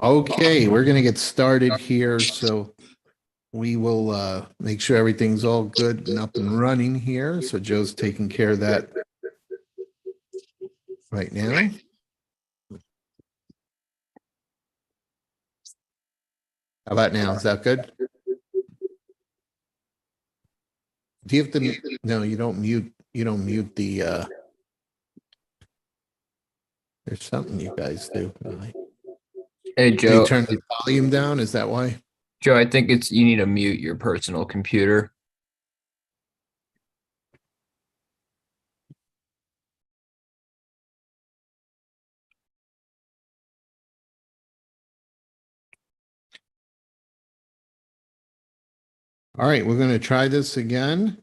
Okay, we're going to get started here. So we will make sure everything's all good and up and running here. So Joe's taking care of that right now. How about now? Is that good? Do you have to? No, you don't mute. You don't mute the. There's something you guys do. Hey, Do Joe. you turn the volume down? Is that why? Joe, I think you need to mute your personal computer. All right, we're going to try this again.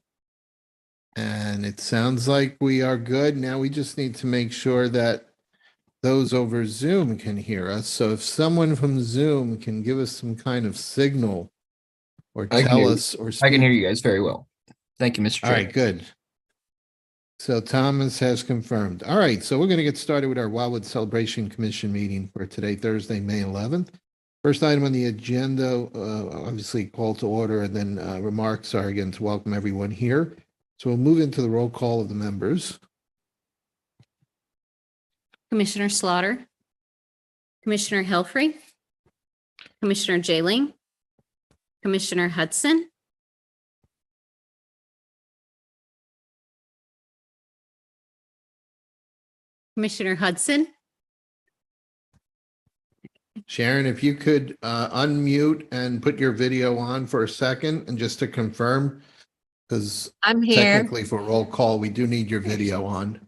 And it sounds like we are good. Now we just need to make sure that those over Zoom can hear us. So if someone from Zoom can give us some kind of signal or tell us or I can hear speak. you guys very well. Thank you, Mr. All Chair. right, good. So Thomas has confirmed. All right, so we're going to get started with our Wildwood Celebration Commission meeting for today, Thursday, May 11th. First item on the agenda, obviously call to order, and then remarks are again to welcome everyone here. So we'll move into the roll call of the members. Commissioner Slaughter, Commissioner Helfrey, Commissioner Jailing, Commissioner Hudson, Commissioner Hudson, Sharon, if you could unmute and put your video on for a second and just to confirm, because I'm here. technically for roll call, we do need your video on.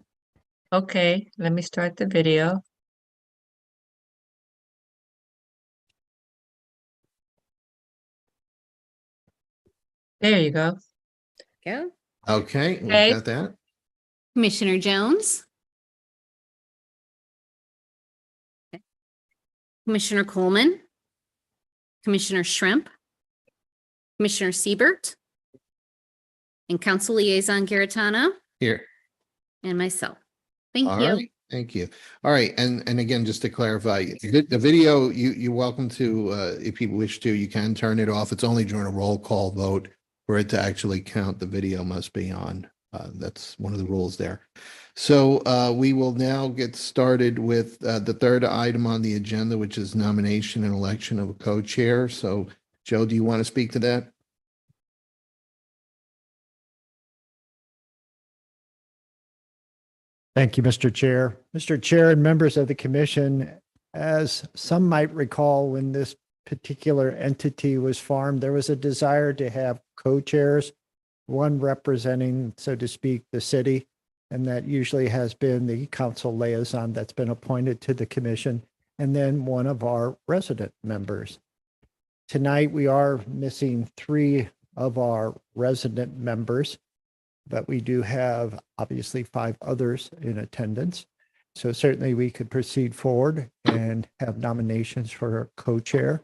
Okay, let me start the video. There you go. go. Okay, we've Okay. got that. Commissioner Jones, Commissioner Coleman, Commissioner Shrimp, Commissioner Siebert, and Council Liaison Garitano, Here. and myself. Thank All you. right. Thank you. All right. And again, just to clarify, the video, you're welcome to, if you wish to, you can turn it off. It's only during a roll call vote for it to actually count. The video must be on. That's one of the rules there. So we will now get started with the third item on the agenda, which is nomination and election of a co-chair. So Joe, do you want to speak to that? Thank you, Mr. Chair. Mr. Chair and members of the commission, as some might recall, when this particular entity was formed, there was a desire to have co-chairs, one representing, so to speak, the city, and that usually has been the council liaison that's been appointed to the commission, and then one of our resident members. Tonight, we are missing 3 of our resident members, but we do have obviously 5 others in attendance. So certainly we could proceed forward and have nominations for a co-chair.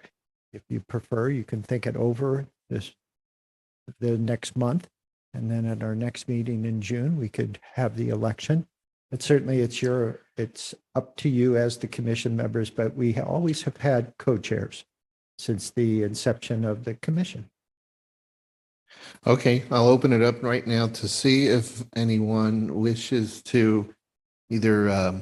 If you prefer, you can think it over the next month. And then at our next meeting in June, we could have the election. But certainly it's up to you as the commission members, but we always have had co-chairs since the inception of the commission. Okay, I'll open it up right now to see if anyone wishes to either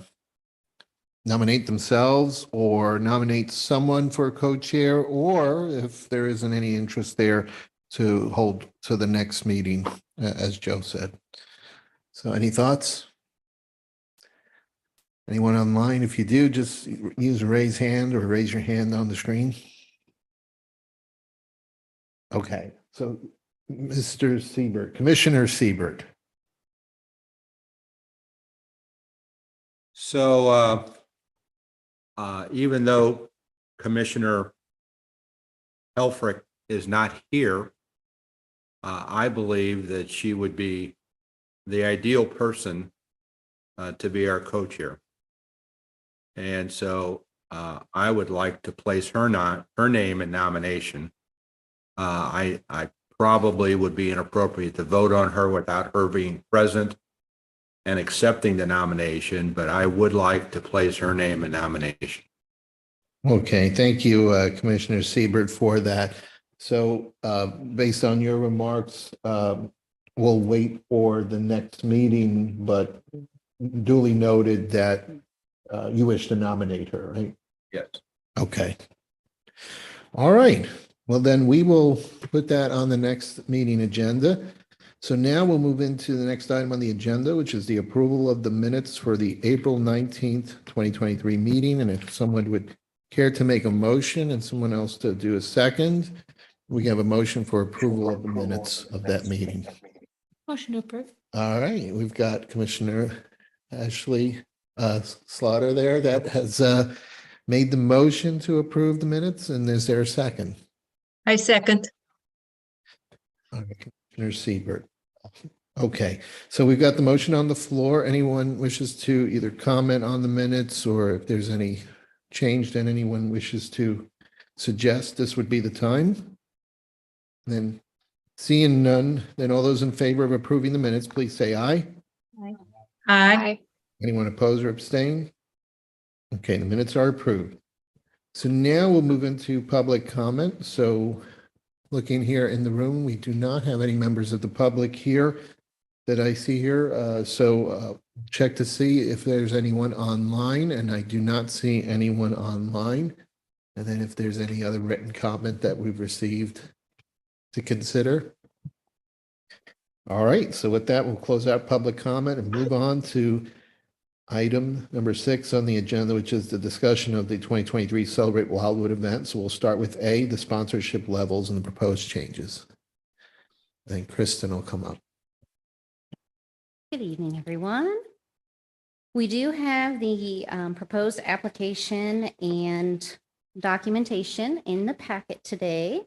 nominate themselves or nominate someone for co-chair, or if there isn't any interest there, to hold to the next meeting, as Joe said. So any thoughts? Anyone online? If you do, just use a raise hand or raise your hand on the screen. Okay, so Mr. Siebert, Commissioner Siebert. So even though Commissioner Helfrich is not here, I believe that she would be the ideal person to be our co-chair. And so I would like to place her name in nomination. I probably would be inappropriate to vote on her without her being present and accepting the nomination, but I would like to place her name in nomination. Okay, thank you, Commissioner Siebert, for that. So based on your remarks, we'll wait for the next meeting, but duly noted that you wish to nominate her, right? Yes. Okay. All right. Well, then we will put that on the next meeting agenda. So now we'll move into the next item on the agenda, which is the approval of the minutes for the April 19th, 2023 meeting. And if someone would care to make a motion and someone else to do a second, we have a motion for approval of the minutes of that meeting. Motion to approve. All right, we've got Commissioner Ashley Slaughter there that has made the motion to approve the minutes. And is there a second? I second. All right, Commissioner Siebert. Okay, so we've got the motion on the floor. Anyone wishes to either comment on the minutes, or if there's any change that anyone wishes to suggest, this would be the time. Then seeing none, then all those in favor of approving the minutes, please say aye. Aye. Anyone oppose or abstain? Okay, the minutes are approved. So now we'll move into public comment. So looking here in the room, we do not have any members of the public here that I see here. So check to see if there's anyone online, and I do not see anyone online. And then if there's any other written comment that we've received to consider. All right, so with that, we'll close out public comment and move on to item number 6 on the agenda, which is the discussion of the 2023 Celebrate Wildwood event. So we'll start with A, the sponsorship levels and the proposed changes. Then Kristen will come up. Good evening, everyone. We do have the proposed application and documentation in the packet today.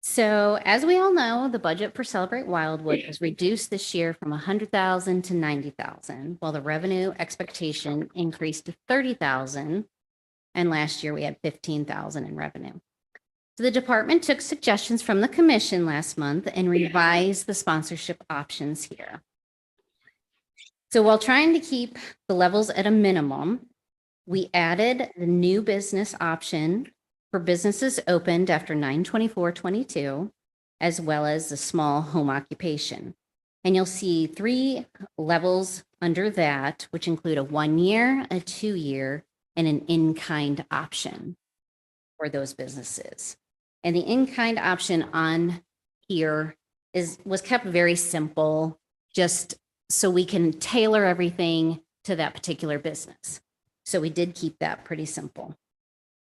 So as we all know, the budget for Celebrate Wildwood was reduced this year from 100,000 to 90,000, while the revenue expectation increased to 30,000. And last year we had 15,000 in revenue. So the department took suggestions from the commission last month and revised the sponsorship options here. So while trying to keep the levels at a minimum, we added the new business option for businesses opened after 9/24/22, as well as the small home occupation. And you'll see 3 levels under that, which include a 1-year, a 2-year, and an in-kind option for those businesses. And the in-kind option on here was kept very simple, just so we can tailor everything to that particular business. So we did keep that pretty simple.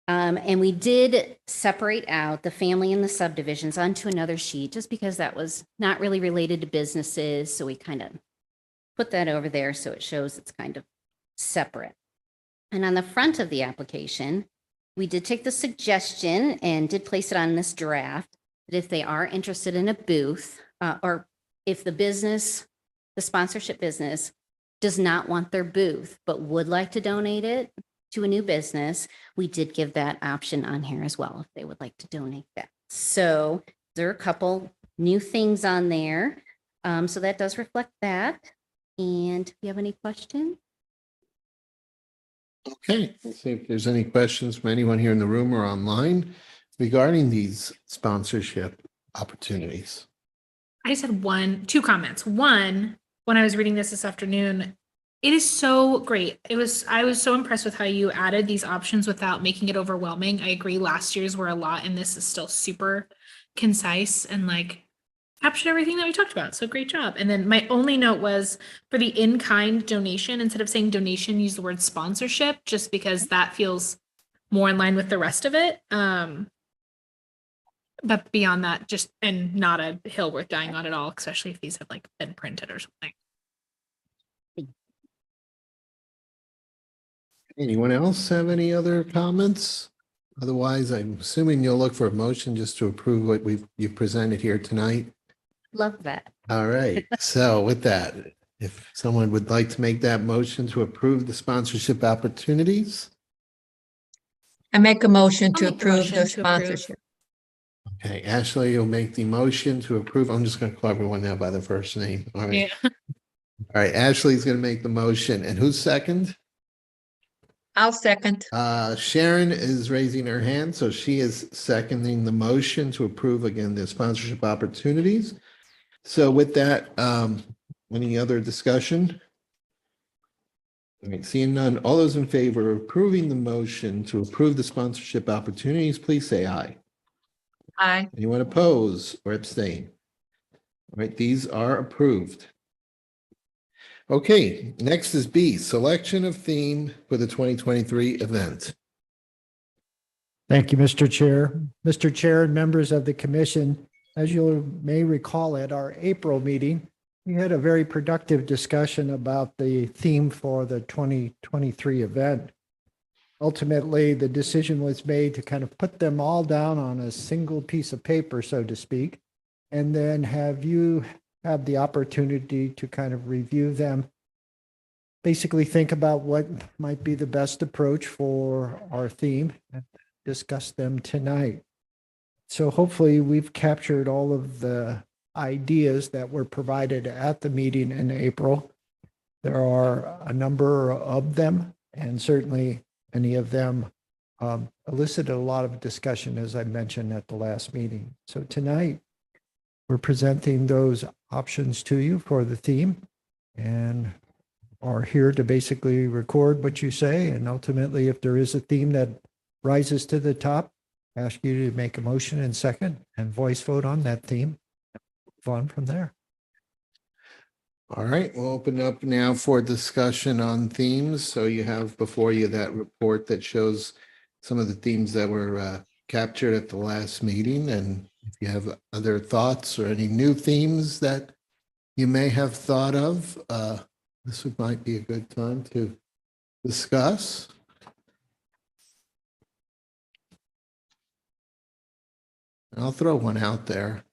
And we did separate out the family and the subdivisions onto another sheet, just because that was not really related to businesses. So we kind of put that over there so it shows it's kind of separate. And on the front of the application, we did take the suggestion and did place it on this draft that if they are interested in a booth, or if the sponsorship business does not want their booth, but would like to donate it to a new business, we did give that option on here as well, if they would like to donate that. So there are a couple new things on there. So that does reflect that. And if you have any questions? Okay, see if there's any questions from anyone here in the room or online regarding these sponsorship opportunities. I just had 2 comments. One, when I was reading this afternoon, it is so great. I was so impressed with how you added these options without making it overwhelming. I agree last year's were a lot, and this is still super concise and like captured everything that we talked about. So great job. And then my only note was for the in-kind donation, instead of saying donation, use the word sponsorship, just because that feels more in line with the rest of it. But beyond that, just, and not a hill worth dying on at all, especially if these have like been printed or something. Anyone else have any other comments? Otherwise, I'm assuming you'll look for a motion just to approve what you've presented here tonight. Love that. All right. So with that, if someone would like to make that motion to approve the sponsorship opportunities. I make a motion I'll to make the approve motion the to approve. sponsorship. Okay, Ashley, you'll make the motion to approve. I'm just going to call everyone now by their first name. All right. Yeah. All right. Ashley's going to make the motion. And who's second? I'll second. Sharon is raising her hand, so she is seconding the motion to approve again the sponsorship opportunities. So with that, any other discussion? All right, seeing none, all those in favor of approving the motion to approve the sponsorship opportunities, please say aye. Aye. Anyone oppose or abstain? All right, these are approved. Okay, next is B, selection of theme for the 2023 event. Thank you, Mr. Chair. Mr. Chair and members of the commission, as you may recall at our April meeting, we had a very productive discussion about the theme for the 2023 event. Ultimately, the decision was made to kind of put them all down on a single piece of paper, so to speak, and then have you have the opportunity to kind of review them. Basically think about what might be the best approach for our theme and discuss them tonight. So hopefully we've captured all of the ideas that were provided at the meeting in April. There are a number of them, and certainly any of them elicited a lot of discussion, as I mentioned at the last meeting. So tonight, we're presenting those options to you for the theme and are here to basically record what you say. And ultimately, if there is a theme that rises to the top, ask you to make a motion and second and voice vote on that theme. Move on from there. All right, we'll open up now for discussion on themes. So you have before you that report that shows some of the themes that were captured at the last meeting. And if you have other thoughts or any new themes that you may have thought of, this might be a good time to discuss. I'll throw one out there.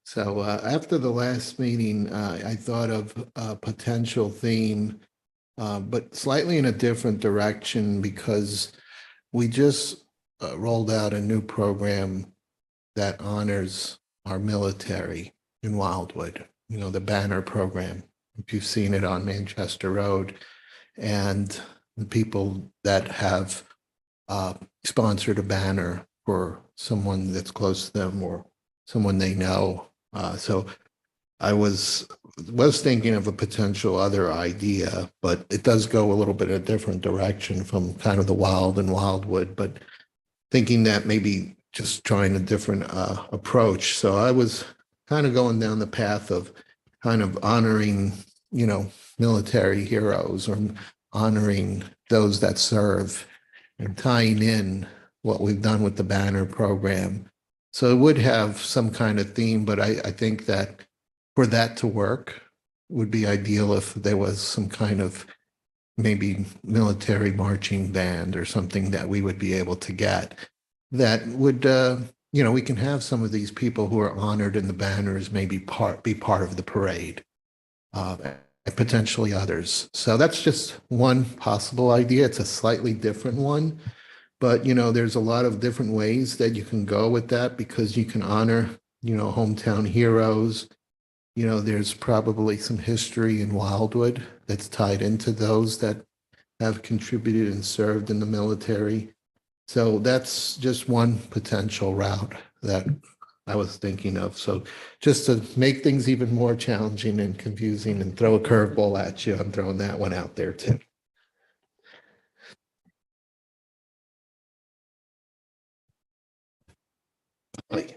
So after the last meeting, I thought of a potential theme, but slightly in a different direction because we just rolled out a new program that honors our military in Wildwood, you know, the banner program. If you've seen it on Manchester Road, and the people that have sponsored a banner for someone that's close to them or someone they know. So I was thinking of a potential other idea, but it does go a little bit a different direction from kind of the wild and Wildwood, but thinking that maybe just trying a different approach. So I was kind of going down the path of kind of honoring, you know, military heroes or honoring those that serve and tying in what we've done with the banner program. So it would have some kind of theme, but I think that for that to work would be ideal if there was some kind of maybe military marching band or something that we would be able to get that would, you know, we can have some of these people who are honored in the banners maybe be part of the parade, and potentially others. So that's just one possible idea. It's a slightly different one. But, you know, there's a lot of different ways that you can go with that because you can honor, you know, hometown heroes. You know, there's probably some history in Wildwood that's tied into those that have contributed and served in the military. So that's just one potential route that I was thinking of. So just to make things even more challenging and confusing and throw a curveball at you, I'm throwing that one out there too.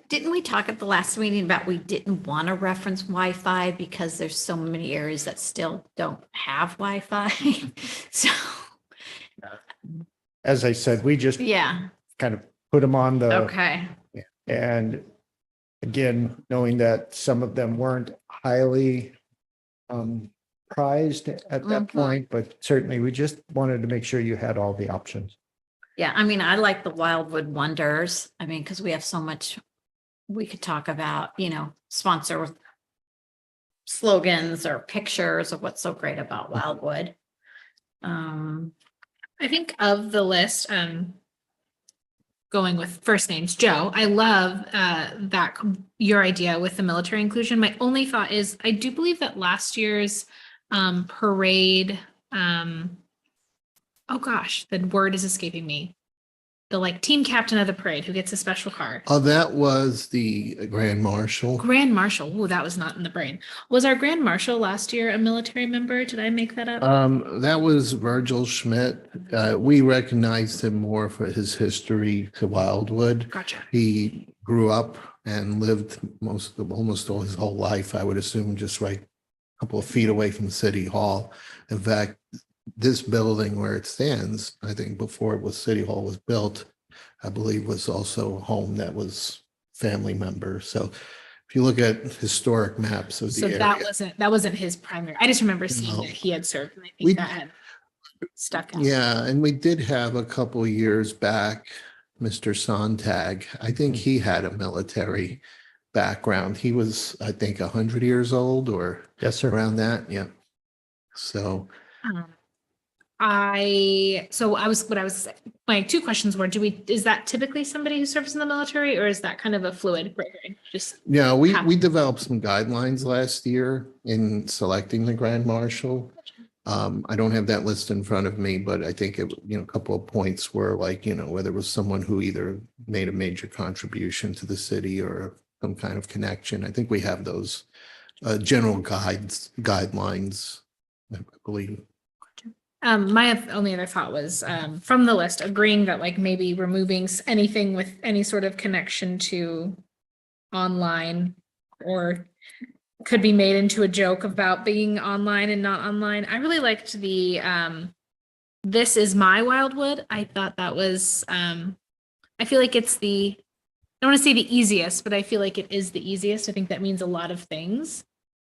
Didn't we talk at the last meeting about we didn't want to reference Wi-Fi because there's so many areas that still don't have Wi-Fi? So, As I said, we just yeah, kind of put them on the, okay. and again, knowing that some of them weren't highly prized at that Mhm. point, but certainly we just wanted to make sure you had all the options. Yeah, I mean, I like the Wildwood Wonders. I mean, because we have so much we could talk about, you know, sponsor with slogans or pictures of what's so great about Wildwood. I think of the list, going with first names, Joe, I love that your idea with the military inclusion. My only thought is I do believe that last year's parade oh gosh, the word is escaping me. The like team captain of the parade who gets a special car. Oh, that was the Grand Marshal. Grand Marshal. Oh, that was not in the brain. Was our Grand Marshal last year a military member? Did I make that up? That was Virgil Schmidt. We recognized him more for his history to Wildwood. Gotcha. He grew up and lived almost all his whole life, I would assume, just right a couple of feet away from City Hall. In fact, this building where it stands, I think before it was City Hall was built, I believe was also a home that was family member. So if you look at historic maps of So the that area. wasn't his primary. I just remember seeing No. that he had served, and I We- think that had stuck out. Yeah, and we did have a couple years back, Mr. Sontag. I think he had a military background. He was, I think, 100 years old or Yes, sir. around that. Yeah. So Um, my two questions were, is that typically somebody who serves in the military, or is that kind of a fluid program? Just, yeah, we How- we developed some guidelines last year in selecting the Grand Marshal. I don't have that list in front of me, but I think it, a couple of points were like, whether it was someone who either made a major contribution to the city or some kind of connection. I think we have those general guidelines, I believe. my only other thought was, from the list, agreeing that like maybe removing anything with any sort of connection to online or could be made into a joke about being online and not online. I really liked the this is my Wildwood. I thought that was I feel like it's I don't want to say the easiest, but I feel like it is the easiest. I think that means a lot of things.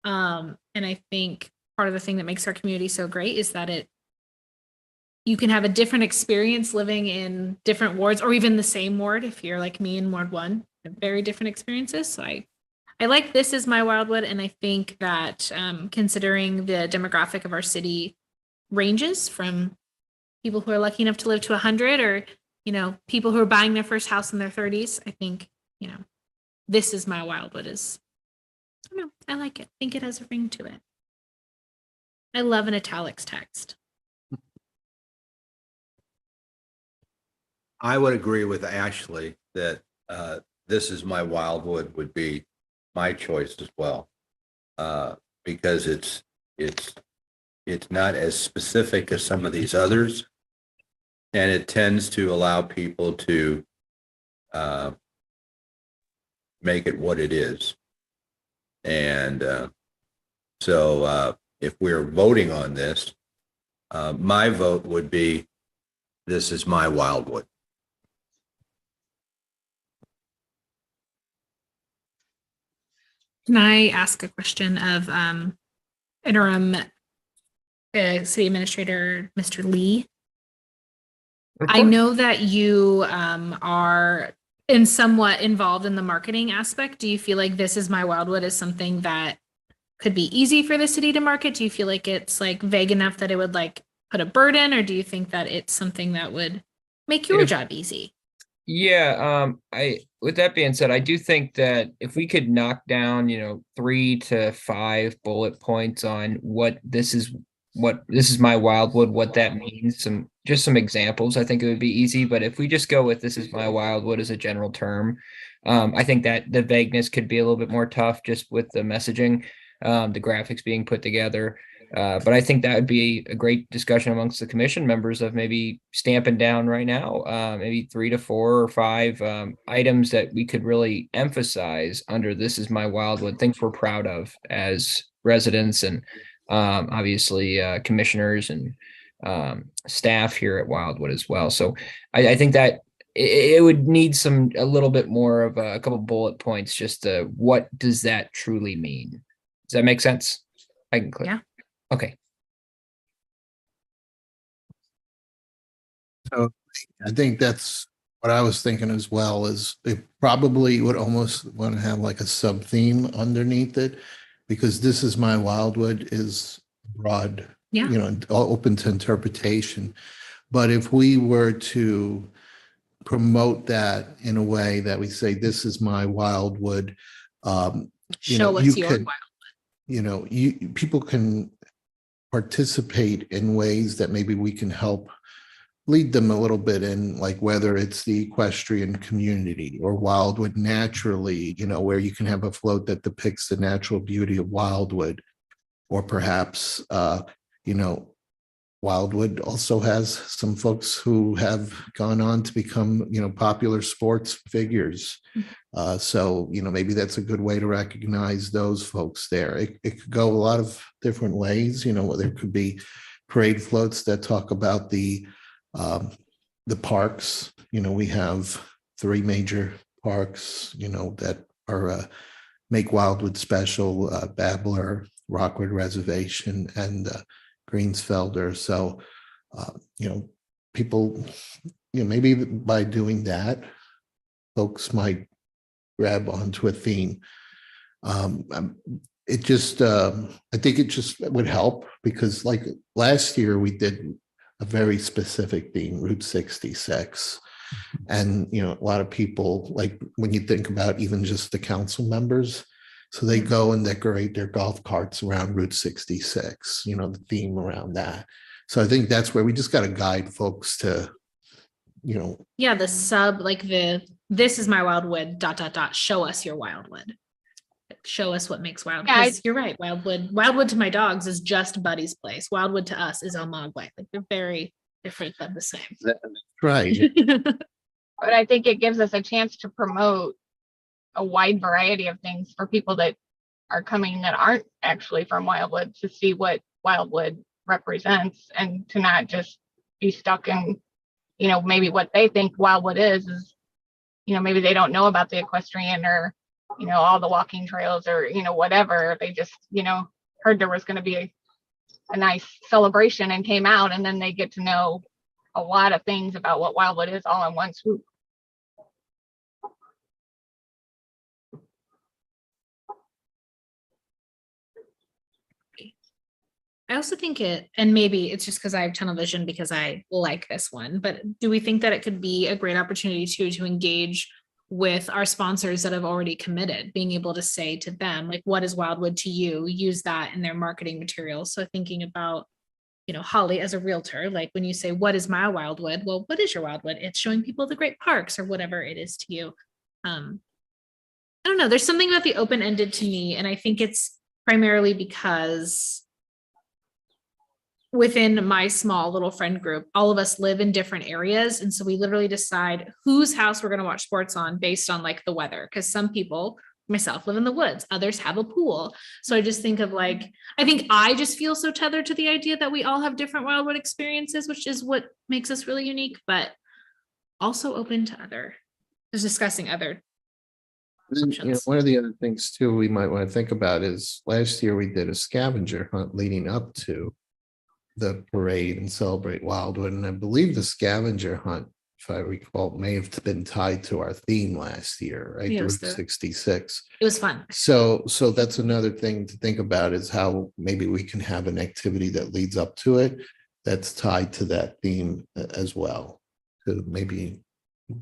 And I think part of the thing that makes our community so great is that you can have a different experience living in different wards, or even the same ward if you're like me in Ward 1, very different experiences. So I like this is my Wildwood, and I think that considering the demographic of our city ranges from people who are lucky enough to live to 100, or people who are buying their first house in their 30s, I think this is my Wildwood is, I don't know, I like it. I think it has a ring to it. I love an italics text. I would agree with Ashley that this is my Wildwood would be my choice as well. Because it's not as specific as some of these others. And it tends to allow people to make it what it is. And so if we're voting on this, my vote would be, this is my Wildwood. Can I ask a question of interim city administrator, Mr. Lee? I know that you are somewhat involved in the marketing aspect. Do you feel like this is my Wildwood is something that could be easy for the city to market? Do you feel like it's like vague enough that it would like put a burden, or do you think that it's something that would make your job easy? Yeah, with that being said, I do think that if we could knock down, 3 to 5 bullet points on what this is my Wildwood, what that means, some examples, I think it would be easy. But if we just go with this is my Wildwood as a general term, I think that the vagueness could be a little bit more tough just with the messaging, the graphics being put together. But I think that would be a great discussion amongst the commission members of maybe stamping down right now, maybe 3 to 4 or 5 items that we could really emphasize under this is my Wildwood, things we're proud of as residents and obviously commissioners and staff here at Wildwood as well. So I think that it would need a little bit more of a couple bullet points, just what does that truly mean? Does that make sense? I can click. Yeah. Okay. So I think that's what I was thinking as well, is they probably would almost want to have like a sub theme underneath it, because this is my Wildwood is broad, Yeah. open to interpretation. But if we were to promote that in a way that we say, this is my Wildwood, Show us your Wildwood. people can participate in ways that maybe we can help lead them a little bit in, like whether it's the equestrian community or Wildwood naturally, where you can have a float that depicts the natural beauty of Wildwood, or perhaps, Wildwood also has some folks who have gone on to become, popular sports figures. So, maybe that's a good way to recognize those folks there. It could go a lot of different ways, there could be parade floats that talk about the parks. We have 3 major parks, that are make Wildwood special, Babbler, Rockwood Reservation, and Greensfelder. So, people, maybe by doing that, folks might grab onto a theme. It just, I think it just would help, because like last year we did a very specific theme, Route 66. And, a lot of people, like when you think about even just the council members, so they go and decorate their golf carts around Route 66, the theme around that. So I think that's where we just got to guide folks to, Yeah, the sub, like this is my Wildwood, ... show us your Wildwood. Show us what makes Wildwood. Yeah, 'Cause you're right. Wildwood to my dogs is just Buddy's place. Wildwood to us is Omagway. Like they're very different but the same. right. But I think it gives us a chance to promote a wide variety of things for people that are coming that aren't actually from Wildwood, to see what Wildwood represents, and to not just be stuck in, maybe what they think Wildwood is, maybe they don't know about the equestrian or, all the walking trails or, whatever. They just, heard there was going to be a nice celebration and came out, and then they get to know a lot of things about what Wildwood is all in one swoop. I also think and maybe it's just because I have tunnel vision because I like this one, but do we think that it could be a great opportunity to engage with our sponsors that have already committed, being able to say to them, like, what is Wildwood to you? Use that in their marketing materials. So thinking about, Holly as a realtor, like when you say, what is my Wildwood? Well, what is your Wildwood? It's showing people the great parks or whatever it is to you. I don't know. There's something about the open-ended to me, and I think it's primarily because within my small little friend group, all of us live in different areas. And so we literally decide whose house we're going to watch sports on based on like the weather. Because some people, myself, live in the woods, others have a pool. So I just think of I think I just feel so tethered to the idea that we all have different Wildwood experiences, which is what makes us really unique, but also open to discussing other. One of the other things too, we might want to think about is last year we did a scavenger hunt leading up to the parade and celebrate Wildwood. And I believe the scavenger hunt, if I recall, may have been tied to our theme last year, right? Route 66. It was fun. So that's another thing to think about, is how maybe we can have an activity that leads up to it that's tied to that theme as well, to maybe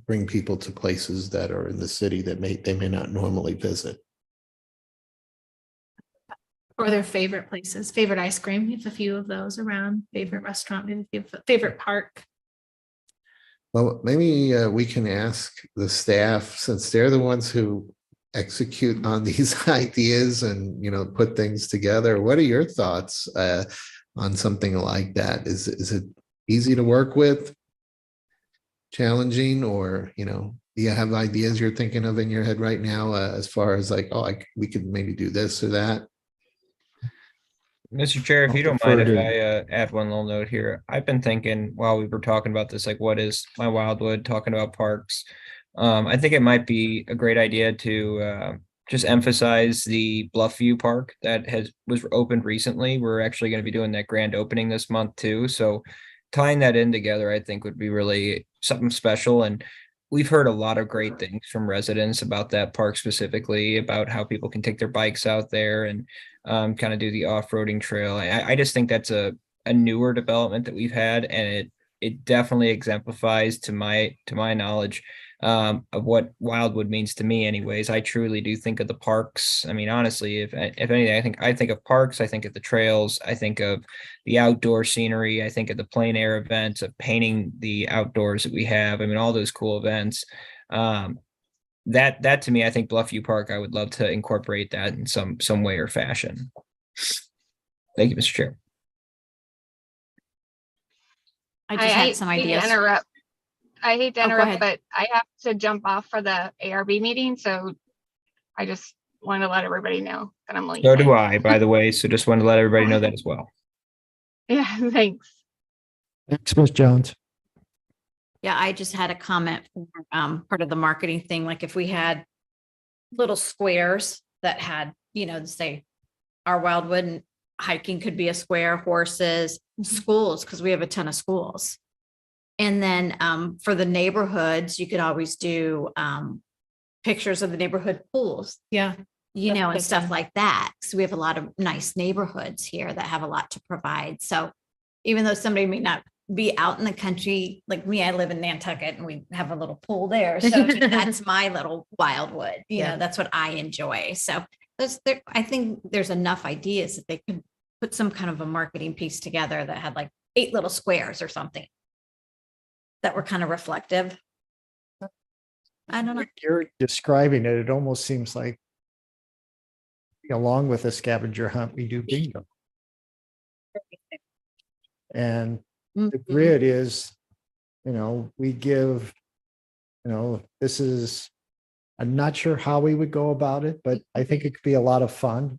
bring people to places that are in the city that they may not normally visit. Or their favorite places, favorite ice cream. We have a few of those around. Favorite restaurant, maybe favorite park. Well, maybe we can ask the staff, since they're the ones who execute on these ideas and, put things together. What are your thoughts on something like that? Is it easy to work with? Challenging? Or, do you have ideas you're thinking of in your head right now as far as like, we could maybe do this or that? Mr. Chair, if I'll you don't defer mind, if to- I add one little note here, I've been thinking while we were talking about this, like, what is my Wildwood, talking about parks. I think it might be a great idea to just emphasize the Bluffview Park that was opened recently. We're actually going to be doing that grand opening this month too. So tying that in together, I think would be really something special. And we've heard a lot of great things from residents about that park specifically, about how people can take their bikes out there and kind of do the off-roading trail. I just think that's a newer development that we've had, and it definitely exemplifies, to my knowledge, of what Wildwood means to me anyways. I truly do think of the parks. I mean, honestly, if anything, I think of parks, I think of the trails, I think of the outdoor scenery, I think of the plein air events of painting the outdoors that we have. I mean, all those cool events. That to me, I think Bluffview Park, I would love to incorporate that in some way or fashion. Thank you, Mr. Chair. I just had some hate to ideas. interrupt. I hate to Oh, go interrupt, ahead. but I have to jump off for the ARB meeting, so I just want to let everybody know that I'm leaving. So do I, by the way. So just wanted to let everybody know that as well. Yeah, thanks. Thanks, Ms. Jones. Yeah, I just had a comment, part of the marketing thing, like if we had little squares that had, say our Wildwood and hiking could be a square, horses, schools, because we have a ton of schools. And then for the neighborhoods, you could always do pictures of the neighborhood pools, Yeah. and stuff like that. So we have a lot of nice neighborhoods here that have a lot to provide. So even though somebody may not be out in the country, like me, I live in Nantucket and we have a little pool there. So that's my little Wildwood, Yeah. that's what I enjoy. So I think there's enough ideas that they could put some kind of a marketing piece together that had like 8 little squares or something that were kind of reflective. I don't know. Like you're describing it, it almost seems like along with a scavenger hunt, we do bingo. And the Mhm. grid is, we give, this is, I'm not sure how we would go about it, but I think it could be a lot of fun.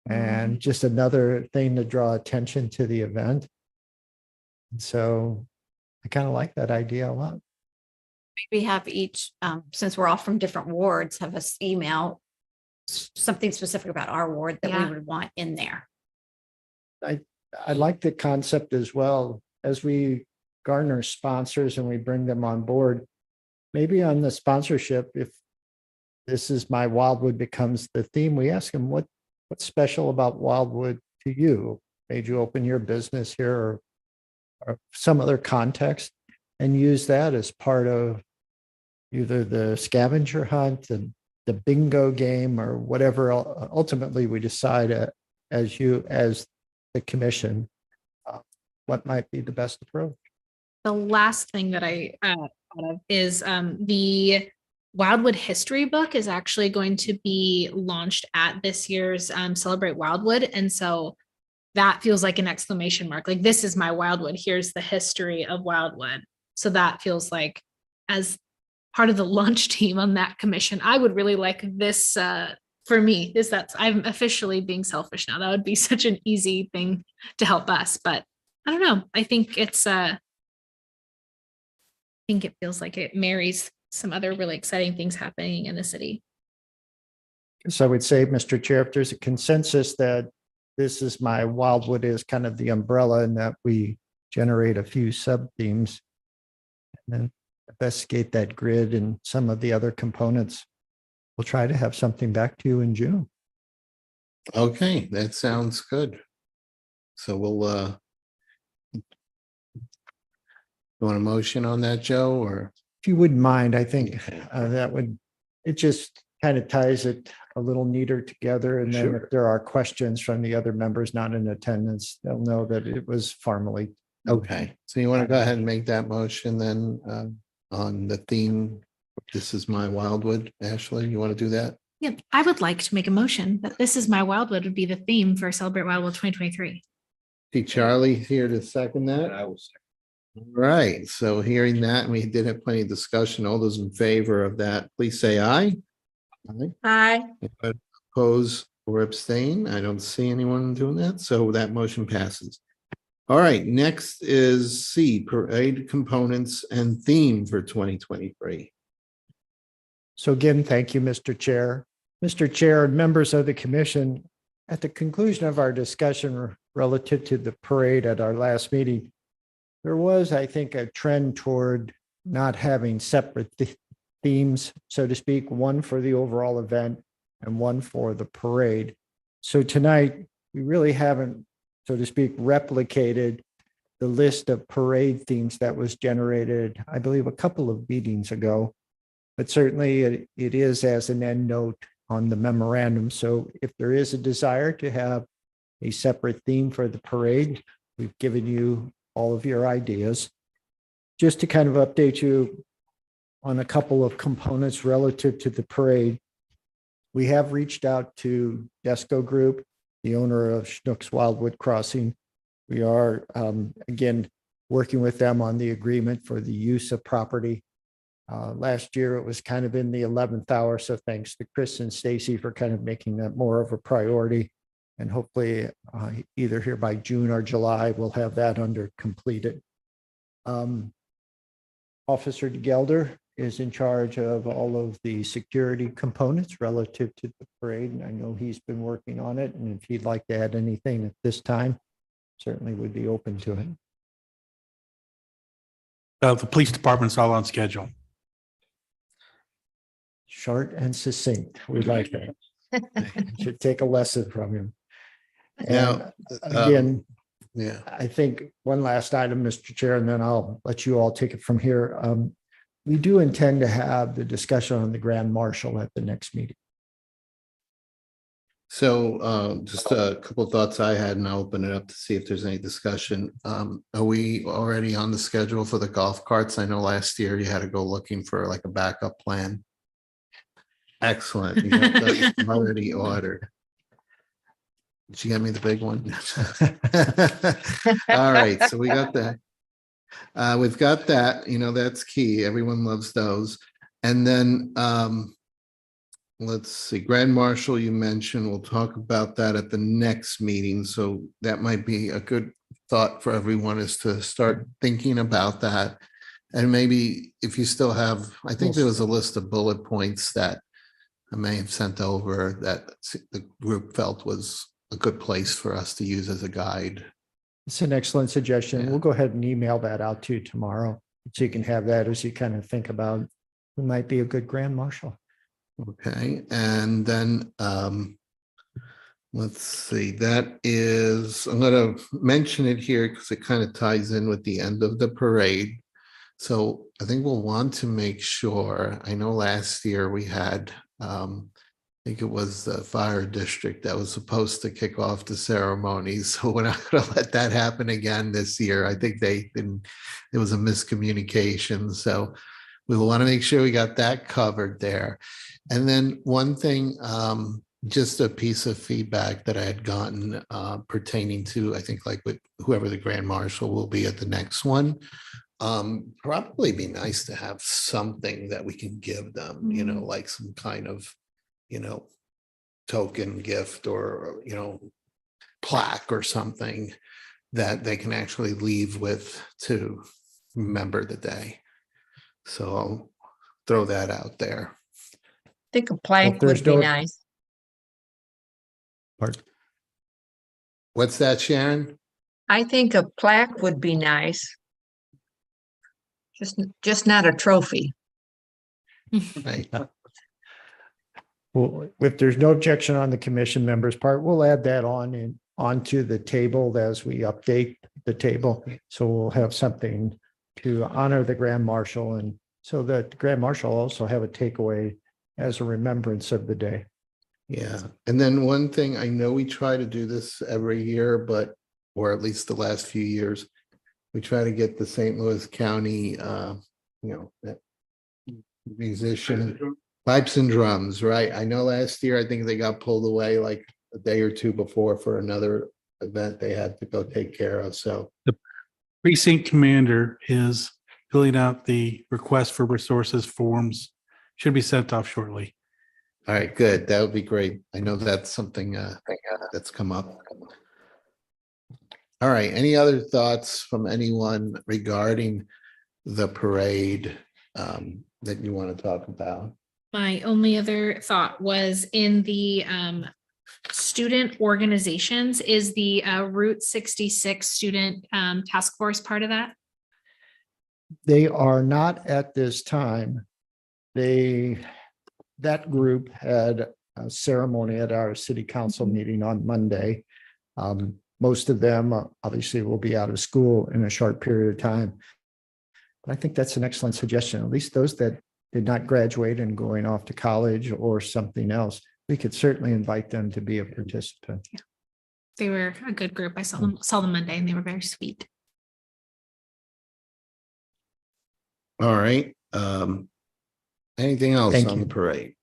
And just another thing to draw attention to the event. And so I kind of like that idea a lot. Maybe have each, since we're all from different wards, have us email something specific about our ward that Yeah. we would want in there. I like the concept as well, as we garner sponsors and we bring them on board. Maybe on the sponsorship, if This Is My Wildwood becomes the theme, we ask them what's special about Wildwood to you? Made you open your business here or some other context, and use that as part of either the scavenger hunt and the bingo game or whatever ultimately we decide as the commission, what might be the best approach. The last thing that I thought of is the Wildwood history book is actually going to be launched at this year's Celebrate Wildwood. And so that feels like an exclamation mark. Like, this is my Wildwood. Here's the history of Wildwood. So that feels like, as part of the launch team on that commission, I would really like this for me. I'm officially being selfish now. That would be such an easy thing to help us. But I don't know. I think it feels like it marries some other really exciting things happening in the city. So I would say, Mr. Chair, if there's a consensus that This Is My Wildwood is kind of the umbrella and that we generate a few sub themes and then investigate that grid and some of the other components, we'll try to have something back to you in June. Okay, that sounds good. So we'll, you want a motion on that, Joe, or? If you wouldn't mind, I think it just kind of ties it a little neater together. And then Sure. if there are questions from the other members not in attendance, they'll know that it was formally. Okay, so you want to go ahead and make that motion then on the theme, This Is My Wildwood? Ashley, you want to do that? Yeah, I would like to make a motion that This Is My Wildwood would be the theme for Celebrate Wildwood 2023. See Charlie here to second that? I will say. All right, so hearing that, and we did have plenty of discussion. All those in favor of that, please say aye. Aye. Hi. Anybody oppose or abstain? I don't see anyone doing that, so that motion passes. All right, next is C, parade components and theme for 2023. So again, thank you, Mr. Chair. Mr. Chair and members of the commission, at the conclusion of our discussion relative to the parade at our last meeting, there was, I think, a trend toward not having separate themes, so to speak, one for the overall event and one for the parade. So tonight, we really haven't, so to speak, replicated the list of parade themes that was generated, I believe, a couple of meetings ago. But certainly it is as an end note on the memorandum. So if there is a desire to have a separate theme for the parade, we've given you all of your ideas. Just to kind of update you on a couple of components relative to the parade, we have reached out to Desco Group, the owner of Schnucks Wildwood Crossing. We are, again, working with them on the agreement for the use of property. Last year, it was kind of in the 11th hour. So thanks to Chris and Stacy for kind of making that more of a priority. And hopefully either here by June or July, we'll have that under completed. Officer DeGelder is in charge of all of the security components relative to the parade. And I know he's been working on it. And if he'd like to add anything at this time, certainly would be open to it. The police department's all on schedule. Short and succinct. We like that. Should take a lesson from him. Now, And again, yeah. I think one last item, Mr. Chair, and then I'll let you all take it from here. We do intend to have the discussion on the Grand Marshal at the next meeting. So just a couple of thoughts I had, and I'll open it up to see if there's any discussion. Are we already on the schedule for the golf carts? I know last year you had to go looking for like a backup plan. Excellent. You got those already ordered. Did you get me the big one? All right, so we got that. We've got that, you know, that's key. Everyone loves those. And then let's see, Grand Marshal, you mentioned, we'll talk about that at the next meeting. So that might be a good thought for everyone, is to start thinking about that. And maybe if you still have, I think there was a list of bullet points that I may have sent over that the group felt was a good place for us to use as a guide. It's an excellent suggestion. Yeah. We'll go ahead and email that out to you tomorrow. So you can have that as you kind of think about who might be a good Grand Marshal. Okay, and then let's see, that is, I'm going to mention it here because it kind of ties in with the end of the parade. So I think we'll want to make sure, I know last year we had, I think it was the fire district that was supposed to kick off the ceremonies. So we're not going to let that happen again this year. I think there was a miscommunication. So we will want to make sure we got that covered there. And then one thing, just a piece of feedback that I had gotten pertaining to, I think, like with whoever the Grand Marshal will be at the next one, probably be nice to have something that we can give them, you know, like some kind of, you know, token gift or, you know, plaque or something that they can actually leave with to remember the day. So I'll throw that out there. I think a plaque there's would be no- nice. Pardon? What's that, Sharon? I think a plaque would be nice. Just not a trophy. Right. Well, if there's no objection on the commission members' part, we'll add that onto the table as we update the table. So we'll have something to honor the Grand Marshal, and so that the Grand Marshal also have a takeaway as a remembrance of the day. Yeah. And then one thing, I know we try to do this every year, but, or at least the last few years, we try to get the St. Louis County, that musician, pipes and drums, right? I know last year, I think they got pulled away like a day or two before for another event they had to go take care of. So The precinct commander is filling out the request for resources forms. Should be sent off shortly. all right, good. That would be great. I know that's something that's come up. All right, any other thoughts from anyone regarding the parade that you want to talk about? My only other thought was in the student organizations, is the Route 66 student task force part of that? They are not at this time. That group had a ceremony at our city council meeting on Monday. Most of them obviously will be out of school in a short period of time. But I think that's an excellent suggestion. At least those that did not graduate and going off to college or something else, we could certainly invite them to be a participant. They were a good group. I saw them Monday and they were very sweet. All right. Anything else Thank on you. the parade?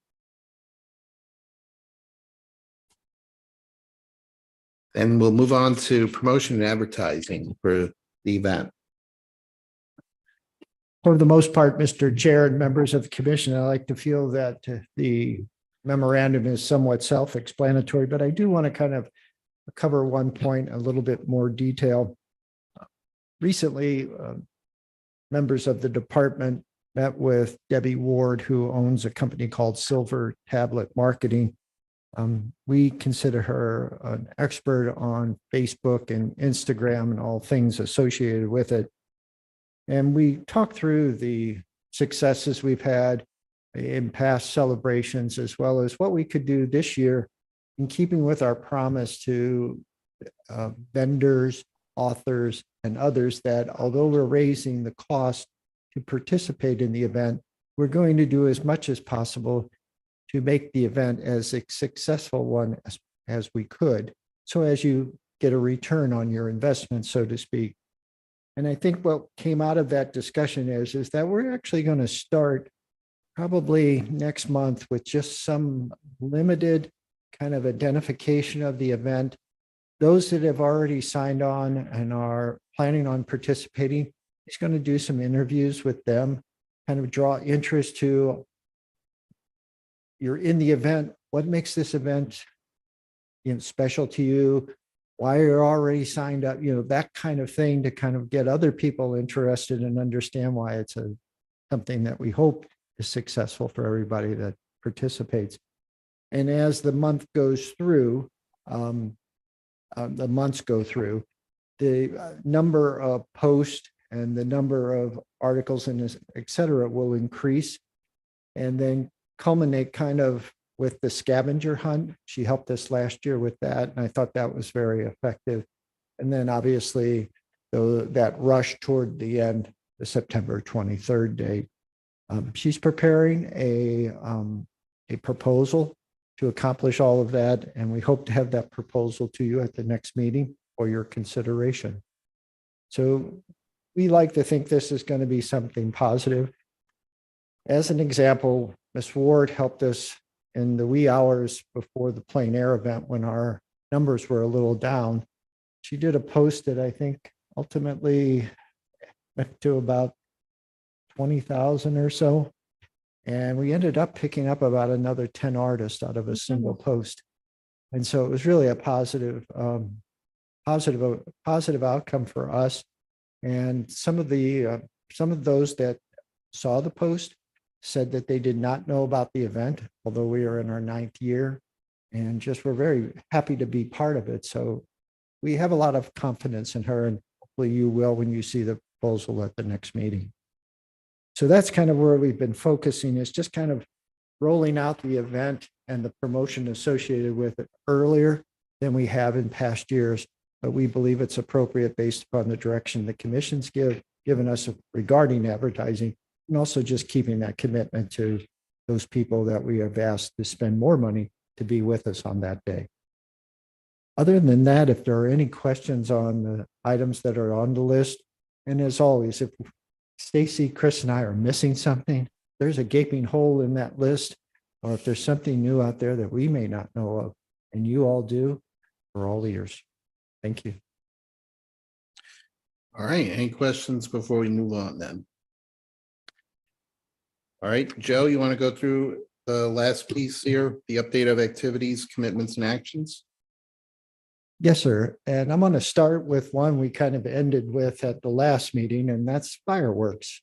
Then we'll move on to promotion and advertising for the event. For the most part, Mr. Chair and members of the commission, I like to feel that the memorandum is somewhat self-explanatory, but I do want to kind of cover one point a little bit more detail. Recently, members of the department met with Debbie Ward, who owns a company called Silver Tablet Marketing. We consider her an expert on Facebook and Instagram and all things associated with it. And we talked through the successes we've had in past celebrations, as well as what we could do this year in keeping with our promise to vendors, authors, and others that although we're raising the cost to participate in the event, we're going to do as much as possible to make the event as a successful one as we could, so as you get a return on your investment, so to speak. And I think what came out of that discussion is that we're actually going to start probably next month with just some limited kind of identification of the event. Those that have already signed on and are planning on participating, he's going to do some interviews with them, kind of draw interest to, you're in the event, what makes this event special to you? Why you're already signed up, that kind of thing, to kind of get other people interested and understand why it's something that we hope is successful for everybody that participates. And as the month goes through, the number of posts and the number of articles and et cetera will increase, and then culminate kind of with the scavenger hunt. She helped us last year with that, and I thought that was very effective. And then obviously that rush toward the end, the September 23rd date. She's preparing a proposal to accomplish all of that, and we hope to have that proposal to you at the next meeting for your consideration. So we like to think this is going to be something positive. As an example, Ms. Ward helped us in the wee hours before the plein air event when our numbers were a little down. She did a post that I think ultimately went to about 20,000 or so. And we ended up picking up about another 10 artists out of a single post. And so it was really a positive outcome for us. And some of those that saw the post said that they did not know about the event, although we are in our 9th year, and just were very happy to be part of it. So we have a lot of confidence in her, and hopefully you will when you see the proposal at the next meeting. So that's kind of where we've been focusing, is just kind of rolling out the event and the promotion associated with it earlier than we have in past years. But we believe it's appropriate based upon the direction the commission's given us regarding advertising, and also just keeping that commitment to those people that we have asked to spend more money to be with us on that day. Other than that, if there are any questions on the items that are on the list, and as always, if Stacy, Chris, and I are missing something, there's a gaping hole in that list, or if there's something new out there that we may not know of, and you all do, we're all ears. Thank you. All right, any questions before we move on then? All right, Joe, you want to go through the last piece here, the update of activities, commitments, and actions? Yes, sir. And I'm going to start with one we kind of ended with at the last meeting, and that's fireworks.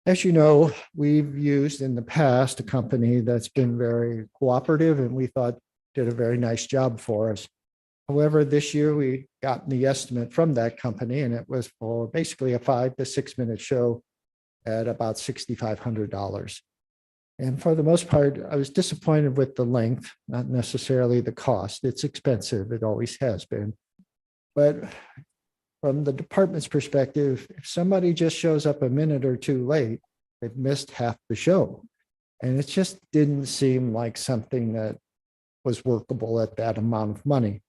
As you know, we've used in the past a company that's been very cooperative, and we thought did a very nice job for us. However, this year we got the estimate from that company, and it was for basically a 5 to 6 minute show at about $6,500. And for the most part, I was disappointed with the length, not necessarily the cost. It's expensive. It always has been. But from the department's perspective, if somebody just shows up a minute or two late, They've missed half the show. And it just didn't seem like something that was workable at that amount of money.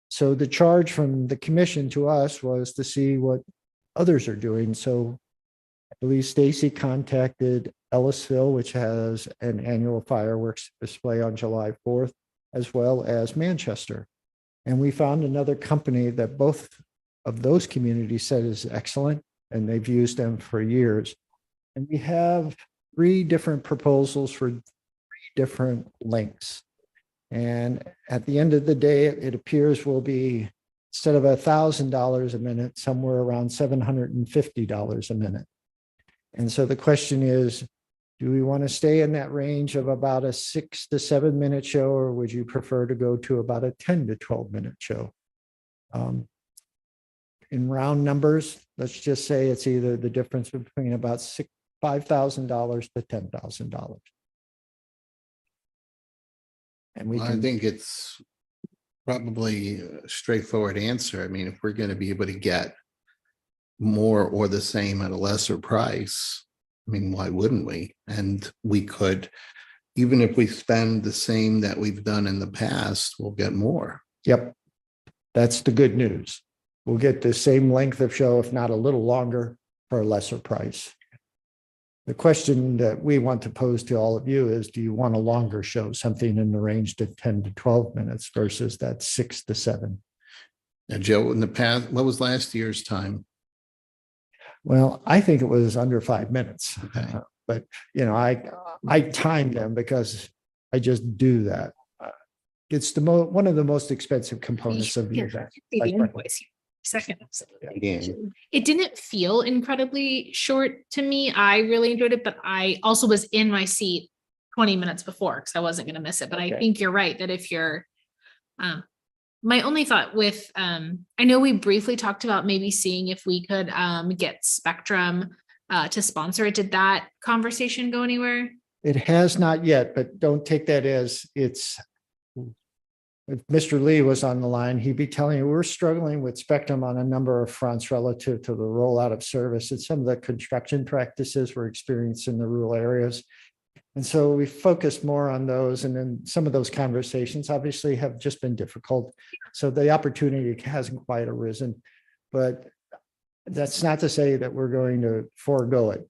So the charge from the commission to us was to see what others are doing. So I believe Stacy contacted Ellisville, which has an annual fireworks display on July 4th, as well as Manchester. And we found another company that both of those communities said is excellent, and they've used them for years. And we have 3 different proposals for 3 different lengths. And at the end of the day, it appears will be, instead of $1,000 a minute, somewhere around $750 a minute. And so the question is, do we want to stay in that range of about a 6 to 7 minute show, or would you prefer to go to about a 10 to 12 minute show? In round numbers, let's just say it's either the difference between about $5,000 to $10,000. And we I can, think it's probably a straightforward answer. I mean, if we're going to be able to get more or the same at a lesser price, I mean, why wouldn't we? And we could, even if we spend the same that we've done in the past, we'll get more. yep, that's the good news. We'll get the same length of show, if not a little longer, for a lesser price. The question that we want to pose to all of you is, do you want a longer show, something in the range to 10 to 12 minutes versus that 6 to 7? Now, Joe, in the past, what was last year's time? Well, I think it was under 5 minutes. Okay. But, you know, I timed them because I just do that. It's one of the most expensive components of the event. The Like, invoice. Second. Yeah. It didn't feel incredibly short to me. I really enjoyed it, but I also was in my seat 20 minutes before because I wasn't going to miss it. But I Okay. think you're right that if you're, my only thought with, I know we briefly talked about maybe seeing if we could get Spectrum to sponsor it. Did that conversation go anywhere? It has not yet, but don't take that as it's. If Mr. Lee was on the line, he'd be telling you we're struggling with Spectrum on a number of fronts relative to the rollout of service and some of the construction practices we're experiencing in the rural areas. And so we focused more on those. And then some of those conversations obviously have just been difficult. So the opportunity hasn't quite arisen, but that's not to say that we're going to forego it.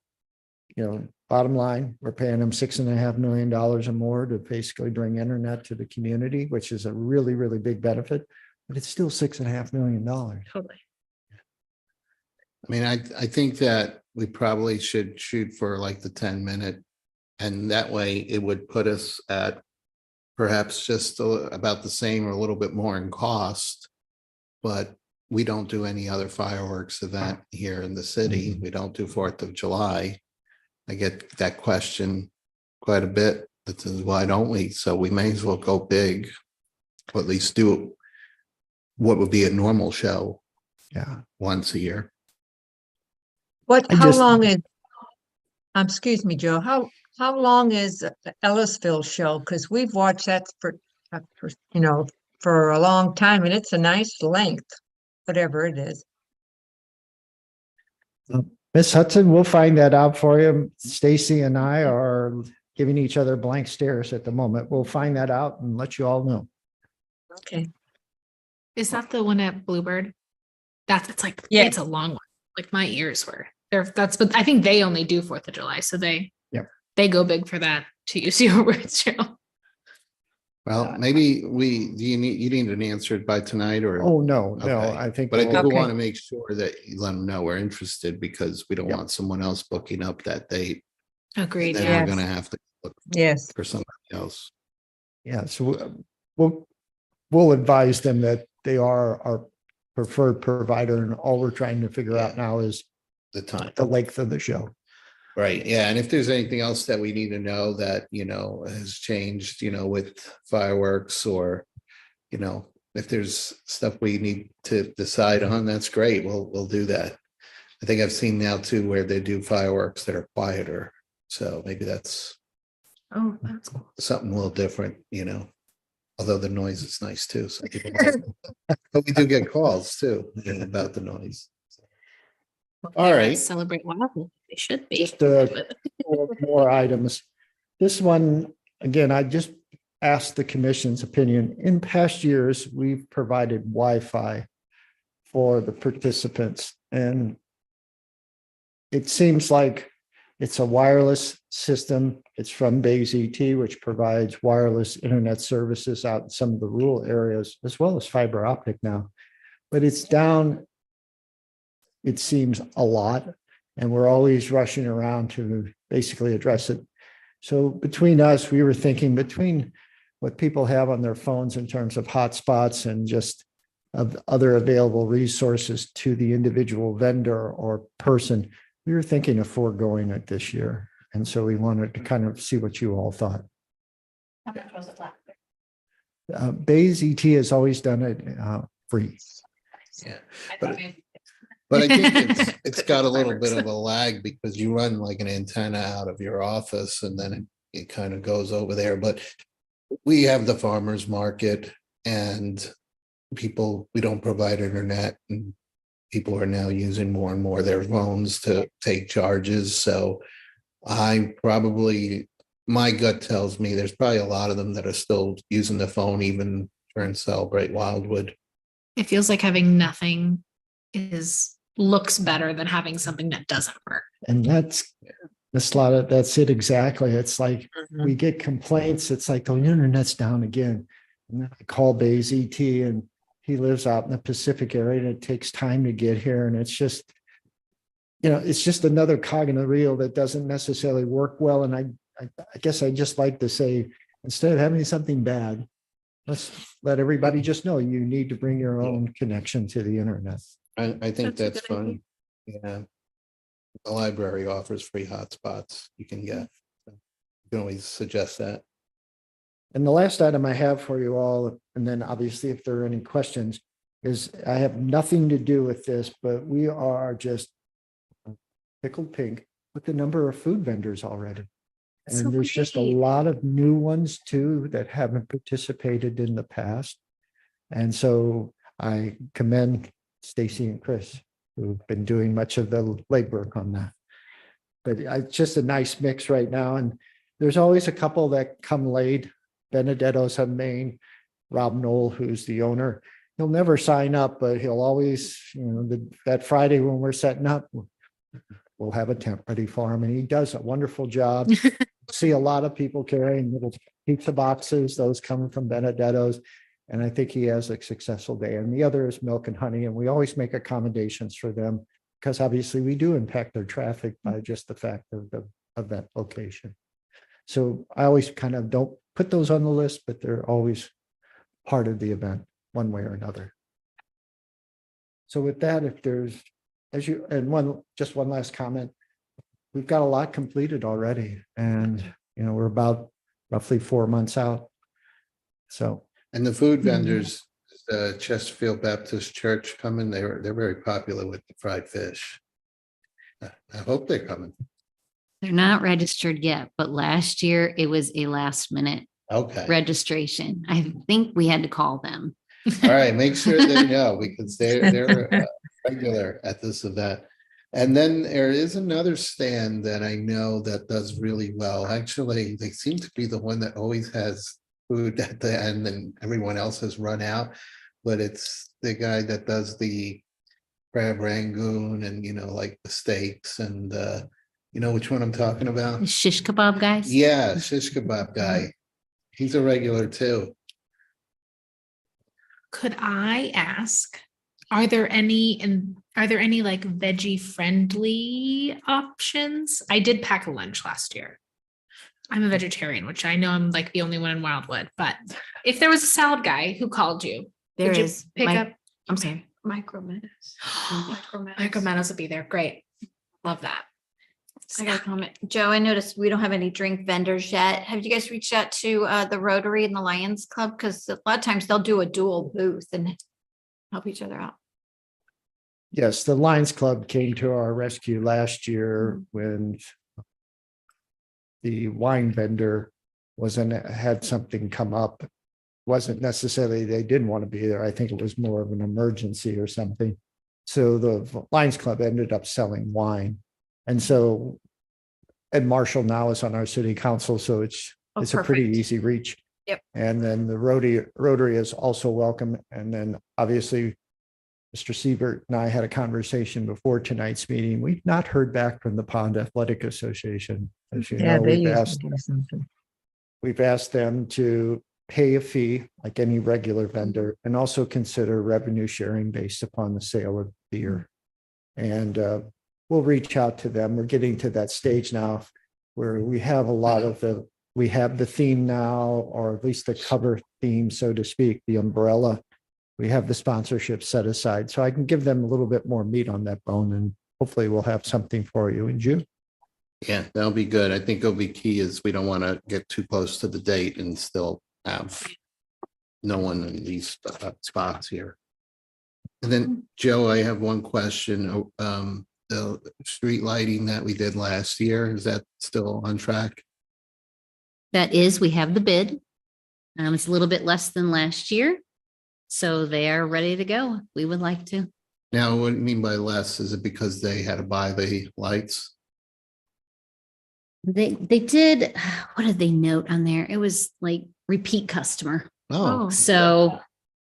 You know, bottom line, we're paying them $6.5 million or more to basically bring internet to the community, which is a really, really big benefit, but it's still $6.5 million. Totally. I mean, I think that we probably should shoot for like the 10-minute, and that way it would put us at perhaps just about the same or a little bit more in cost. But we don't do any other fireworks event here in the city. We don't do 4th of July. I get that question quite a bit. That says, why don't we? So we may as well go big, or at least do what would be a normal show Yeah. once a year. How long is, excuse me, Joe, how long is the Ellisville show? Because we've watched that for, for a long time, and it's a nice length, whatever it is. Miss Hudson, we'll find that out for you. Stacy and I are giving each other blank stares at the moment. We'll find that out and let you all know. Okay. Is that the one at Bluebird? It's like, Yeah. it's a long one. Like my ears were there. But I think they only do 4th of July. So they go big for that, to use your words, Joe. Well, maybe you need an answer by tonight, or Oh, no, Okay. I think. but I think we Okay. want to make sure that you let them know we're interested, because we don't Yep. want someone else booking up that date. Agreed. Then Yeah. we're Yes. going to have to look Yes. for somebody else. Yeah, so we'll advise them that they are our preferred provider, and all we're trying to figure out now is The time. the length of the show. Right, yeah, and if there's anything else that we need to know that, has changed, with fireworks, or, if there's stuff we need to decide on, that's great, we'll do that. I think I've seen now too where they do fireworks that are quieter, so maybe that's Oh, that's cool. something a little different, although the noise is nice too. So but we do get calls too about the noise. All right. Celebrate Wildwood. They should be. Just more items. This one, again, I just asked the commission's opinion. In past years, we've provided Wi-Fi for the participants, and it seems like it's a wireless system. It's from Bays ET, which provides wireless internet services out in some of the rural areas, as well as fiber optic now. But it's down, it seems, a lot, and we're always rushing around to basically address it. So between us, we were thinking between what people have on their phones in terms of hotspots and just of other available resources to the individual vendor or person, we were thinking of foregoing it this year. And so we wanted to kind of see what you all thought. How much was it last year? Bays ET has always done it free. Yeah. I But- thought maybe- But I think it's got a little bit of a lag because you run like an antenna out of your office and then it kind of goes over there. But we have the farmer's market and people, we don't provide internet, and people are now using more and more their phones to take charges. So my gut tells me there's probably a lot of them that are still using the phone even during Celebrate Wildwood. It feels like having nothing looks better than having something that doesn't work. And that's it exactly. It's like we get complaints. It's like the internet's down again. And then I call Bays ET and he lives out in the Pacific area and it takes time to get here. And it's just, it's just another cog in the wheel that doesn't necessarily work well. And I guess I just like to say, instead of having something bad, let's let everybody just know you need to bring your own connection to the internet. I think That's a that's good idea. fun. Yeah. The library offers free hotspots you can get. So you can always suggest that. And the last item I have for you all, and then obviously if there are any questions, is I have nothing to do with this, but we are just pickled pink with the number of food vendors already. And So there's just a great. lot of new ones too that haven't participated in the past. And so I commend Stacy and Chris, who've been doing much of the legwork on that. But it's just a nice mix right now. And there's always a couple that come late. Benedetto's of Maine, Rob Knoll, who's the owner. He'll never sign up, but he'll always, that Friday when we're setting up, we'll have a tent ready for him. And he does a wonderful job. See a lot of people carrying little pizza boxes, those coming from Benedetto's. And I think he has a successful day. And the other is Milk and Honey. And we always make accommodations for them because obviously we do impact their traffic by just the fact of the event location. So I always kind of don't put those on the list, but they're always part of the event one way or another. So with that, if there's, just one last comment, we've got a lot completed already and, we're about roughly 4 months out. So. And the food vendors, Chesterfield Baptist Church coming, they're very popular with the fried fish. I hope they're coming. They're not registered yet, but last year it was a last minute Okay. registration. I think we had to call them. All right, make sure they know because they're regular at this event. And then there is another stand that I know that does really well. Actually, they seem to be the one that always has food at the end and everyone else has run out. But it's the guy that does the crab rangoon and, like the steaks and, which one I'm talking about? The shish kebab guys. Yeah, shish kebab guy. He's a regular too. Could I ask, are there any like veggie friendly options? I did pack a lunch last year. I'm a vegetarian, which I know I'm like the only one in Wildwood, but if there was a salad guy who called you, There would you is. pick up? I'm sorry. Micro Meadows. Micro Meadows will be there. Great. Love that. I got a comment. Joe, I noticed we don't have any drink vendors yet. Have you guys reached out to the Rotary and the Lions Club? Because a lot of times they'll do a dual booth and help each other out. Yes, the Lions Club came to our rescue last year when the wine vendor had something come up. Wasn't necessarily they didn't want to be there. I think it was more of an emergency or something. So the Lions Club ended up selling wine. And so, and Marshall now is on our city council, so it's Oh, a pretty perfect. easy reach. Yep. And then the Rotary is also welcome. And then obviously, Mr. Siebert and I had a conversation before tonight's meeting. We've not heard back from the Pond Athletic Association. As you Yeah, know, they usually do something. we've asked them to pay a fee like any regular vendor and also consider revenue sharing based upon the sale of beer. And we'll reach out to them. We're getting to that stage now where we have a lot of we have the theme now, or at least the cover theme, so to speak, the umbrella. We have the sponsorship set aside, so I can give them a little bit more meat on that bone, and hopefully we'll have something for you in June. Yeah, that'll be good. I think it'll be key is we don't want to get too close to the date and still have no one in these spots here. And then, Joe, I have one question. The street lighting that we did last year, is that still on track? That is, we have the bid. It's a little bit less than last year. So they are ready to go. We would like to. Now, what do you mean by less? Is it because they had to buy the lights? They did, what did they note on there? It was like repeat customer. Oh, So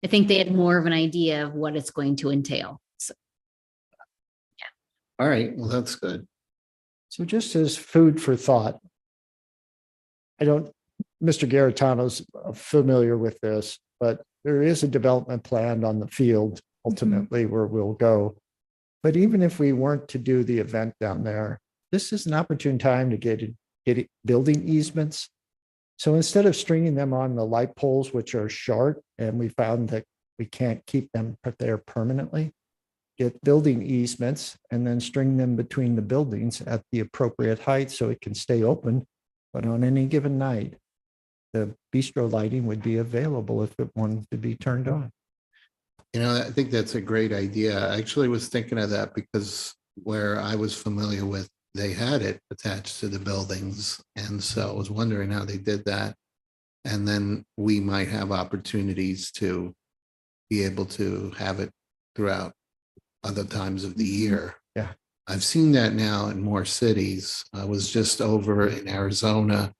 I think they had more of an idea of what it's going to entail. So all right. Well, that's good. So just as food for thought, Mr. Garitano's familiar with this, but there is a development plan on the field ultimately where we'll go. But even if we weren't to do the event down there, this is an opportune time to get building easements. So instead of stringing them on the light poles, which are short, and we found that we can't keep them there permanently, get building easements and then string them between the buildings at the appropriate height so it can stay open. But on any given night, the bistro lighting would be available if it wanted to be turned on. You know, I think that's a great idea. I actually was thinking of that because where I was familiar with, they had it attached to the buildings. And so I was wondering how they did that. And then we might have opportunities to be able to have it throughout other times of the year. Yeah. I've seen that now in more cities. I was just over in Arizona,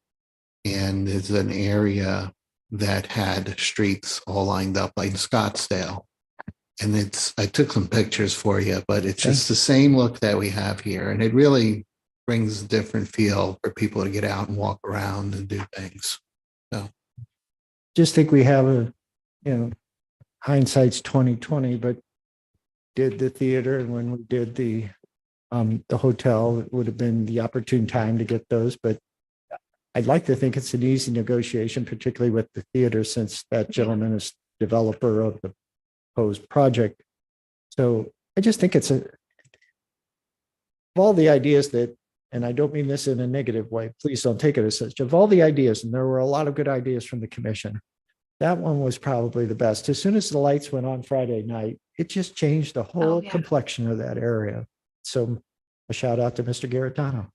and there's an area that had streets all lined up like Scottsdale. And I took some pictures for you, but it's just the same look that we have here. And it really brings a different feel for people to get out and walk around and do things. So Just think we have hindsight's 2020, but did the theater, and when we did the hotel, it would have been the opportune time to get those. But I'd like to think it's an easy negotiation, particularly with the theater, since that gentleman is developer of the proposed project. So I just think it's of all the ideas that, and I don't mean this in a negative way, please don't take it as such, of all the ideas, and there were a lot of good ideas from the commission, that one was probably the best. As soon as the lights went on Friday night, it just changed the whole complexion of that area. So a shout out to Mr. Garitano.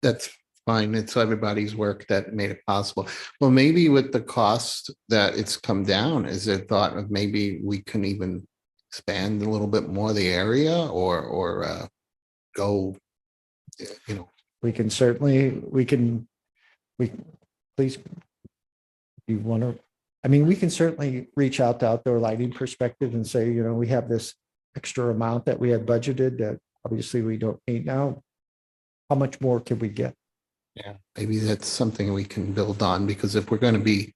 that's fine. It's everybody's work that made it possible. Well, maybe with the cost that it's come down, is there thought of maybe we can even expand a little bit more the area or go, We can certainly, please, you want to, we can certainly reach out to Outdoor Lighting Perspective and say, we have this extra amount that we had budgeted that obviously we don't need now. How much more can we get? yeah, maybe that's something we can build on, because if we're going to be,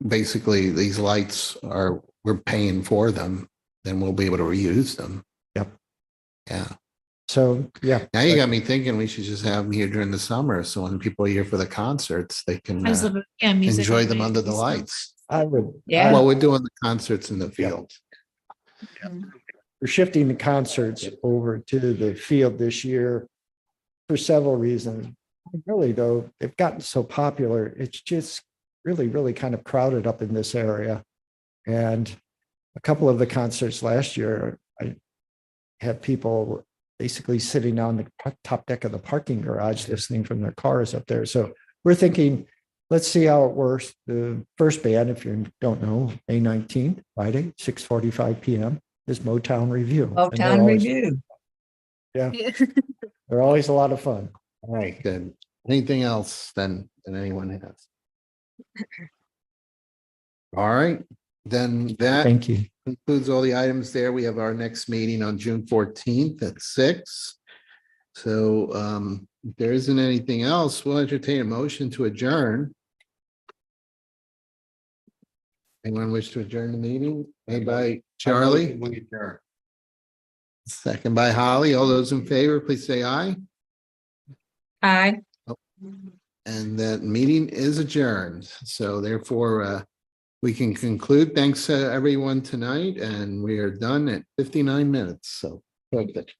basically these lights we're paying for them, then we'll be able to reuse them. Yep. Yeah. So, yeah. Now you got me thinking we should just have them here during the summer. So when people are here for the concerts, they can I just love it. Yeah, music enjoy all them day. under the lights. I would. Yeah. Well, we're doing the concerts in the field. We're shifting the concerts over to the field this year for several reasons. Really, though, they've gotten so popular, it's just really, really kind of crowded up in this area. And a couple of the concerts last year, I had people basically sitting on the top deck of the parking garage listening from their cars up there. So we're thinking, let's see how it works. The first band, if you don't know, May 19th, Friday, 6:45 p.m. is Motown Review. And they're Motown always- Review. Yeah. They're always a lot of fun. All right, good. Anything else then that anyone has? All right, then that Thank you. concludes all the items there. We have our next meeting on June 14th at 6. So if there isn't anything else, we'll entertain a motion to adjourn. Anyone wish to adjourn the meeting? Made by Charlie, second by Holly. All those in favor, please say aye. Aye. And that meeting is adjourned. So therefore, we can conclude. Thanks to everyone tonight, and we are done at 59 minutes. So perfect.